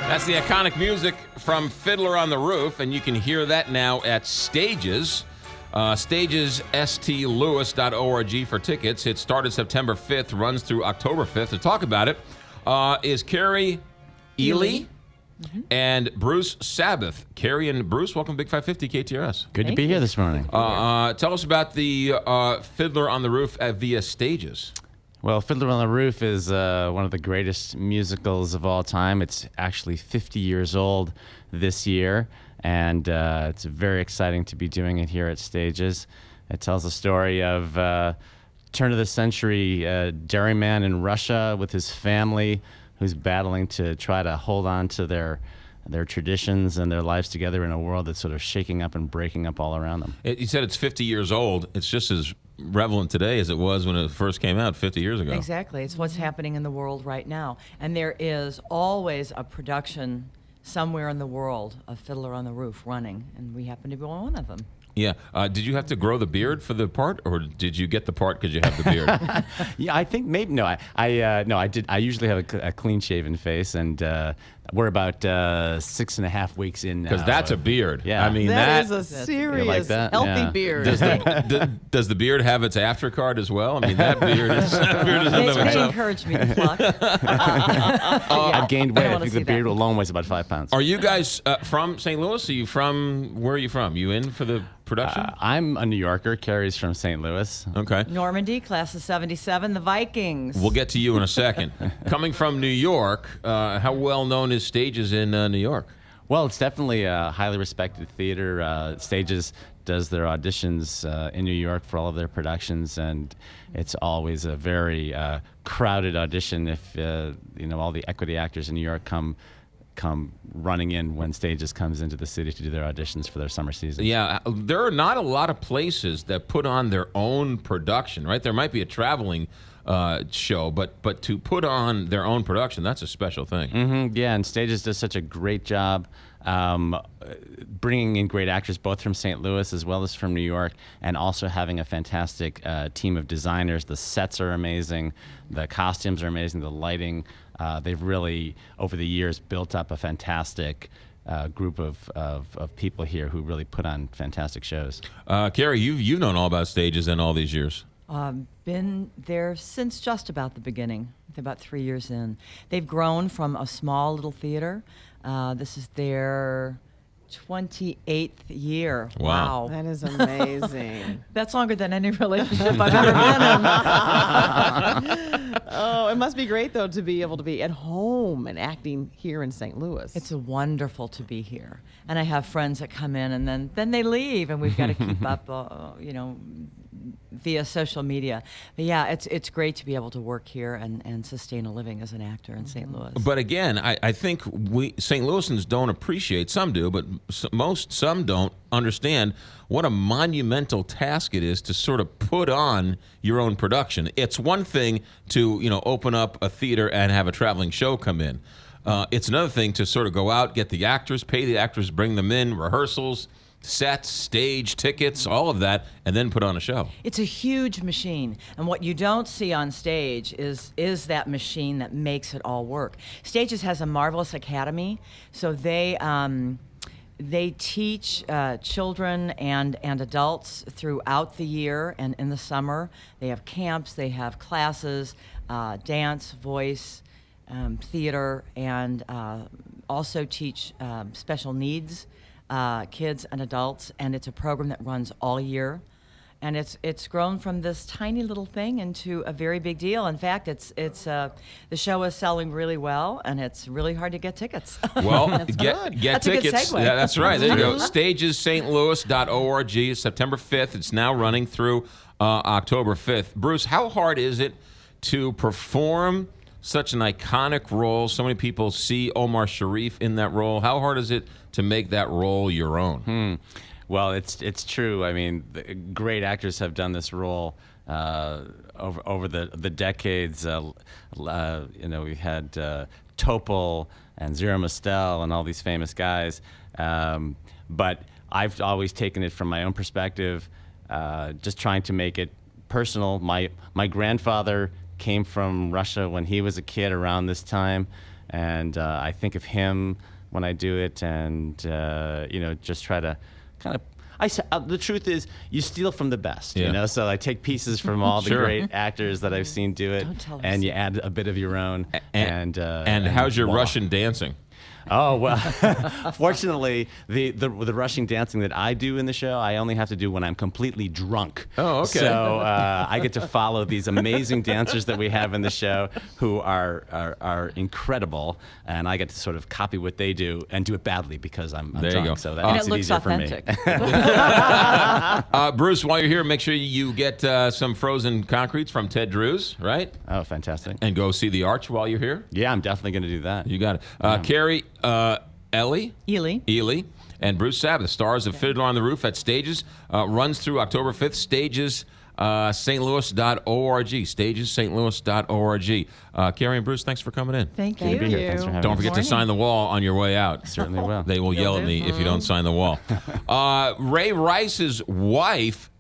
That's the iconic music from Fiddler on the Roof, and you can hear that now at Stages. Stages, stlewis.org for tickets. It started September 5th, runs through October 5th. To talk about it is Kari and Bruce Sabath. Kari and Bruce, welcome to Big 550 KTRS. Good to be here this morning. Tell us about the Fiddler on the Roof via Stages. Well, Fiddler on the Roof is one of the greatest musicals of all time. It's actually 50 years old this year, and it's very exciting to be doing it here at Stages. It tells the story of turn-of-the-century dairyman in Russia with his family who's battling to try to hold on to their traditions and their lives together in a world that's sort of shaking up and breaking up all around them. You said it's 50 years old. It's just as relevant today as it was when it first came out 50 years ago. Exactly. It's what's happening in the world right now. And there is always a production somewhere in the world of Fiddler on the Roof running, and we happen to be one of them. Yeah. Did you have to grow the beard for the part, or did you get the part because you have the beard? Yeah, I think maybe no. I did. I usually have a clean-shaven face, and we're about 6.5 weeks in now. Because that's a beard. Yeah, I mean that is a serious, healthy beard. Does the beard have its aftercard as well? I mean, that beard is They encouraged me to pluck. I've gained weight. I think the beard alone weighs about 5 pounds. Are you guys from St. Louis? Where are you from? You in for the production? I'm a New Yorker. Kari's from St. Louis. Okay. Normandy, class of 77, the Vikings. We'll get to you in a second. Coming from New York, how well known is Stages in New York? Well, it's definitely a highly respected theater. Stages does their auditions in New York for all of their productions, and it's always a very crowded audition if all the equity actors in New York come running in when Stages comes into the city to do their auditions for their summer season. Yeah, there are not a lot of places that put on their own production, right? There might be a traveling show, but to put on their own production, that's a special thing. Mm-hmm, yeah, and Stages does such a great job bringing in great actors, both from St. Louis as well as from New York, and also having a fantastic team of designers. The sets are amazing, the costumes are amazing, the lighting. They've really, over the years, built up a fantastic group of people here who really put on fantastic shows. Kari, you've known all about Stages in all these years. Been there since just about the beginning, about 3 years in. They've grown from a small little theater. This is their 28th year. Wow. That is amazing. That's longer than any relationship I've ever been in. Oh, it must be great, though, to be able to be at home and acting here in St. Louis. It's wonderful to be here. And I have friends that come in and then they leave, and we've got to keep up, via social media. But yeah, it's great to be able to work here and sustain a living as an actor in St. Louis. But again, I think St. Louisans don't appreciate, some do, but some don't understand what a monumental task it is to sort of put on your own production. It's one thing to, open up a theater and have a traveling show come in. It's another thing to sort of go out, get the actors, pay the actors, bring them in, rehearsals, sets, stage, tickets, all of that, and then put on a show. It's a huge machine, and what you don't see on stage is that machine that makes it all work. Stages has a marvelous academy, so they teach children and adults throughout the year and in the summer. They have camps, they have classes, dance, voice, theater, and also teach special needs kids and adults, and it's a program that runs all year. And it's grown from this tiny little thing into a very big deal. In fact, the show is selling really well, and it's really hard to get tickets. Well, get that's tickets. A good segue. Yeah, that's right. There you go. StagesStLouis.org. September 5th. It's now running through October 5th. Bruce, how hard is it to perform such an iconic role? So many people see Omar Sharif in that role. How hard is it to make that role your own? Well, it's true. I mean, great actors have done this role over the decades. We've had Topol and Zero Mostel and all these famous guys. But I've always taken it from my own perspective, just trying to make it personal. My grandfather came from Russia when he was a kid around this time. and I think of him when I do it, and just try to kind of. The truth is, you steal from the best, Yeah. So I take pieces from all the Sure. great actors that I've seen do it, Don't tell us. and you add a bit of your own. And how's your voila. Russian dancing? Oh, well, fortunately, the rushing dancing that I do in the show, I only have to do when I'm completely drunk. Oh, okay. So I get to follow these amazing dancers that we have in the show who are incredible, and I get to sort of copy what they do and do it badly because I'm There you drunk. go. So that And makes it it looks easier for authentic. me. Bruce, while you're here, make sure you get some frozen concretes from Ted Drew's, right? Oh, fantastic. And go see the Arch while you're here. Yeah, I'm definitely going to do that. You got it. Kari, Ellie, Ely. and Bruce Sabath, stars of Fiddler on the Roof at Stages, runs through October 5th. Stages, stlouis.org. Stages, stlouis.org. Kari and Bruce, thanks for coming in. Thank Good to be you. here. Thanks for having Don't me. forget to sign the wall on your way out. Certainly will. They will yell at me if you don't sign the wall. Ray Rice's wife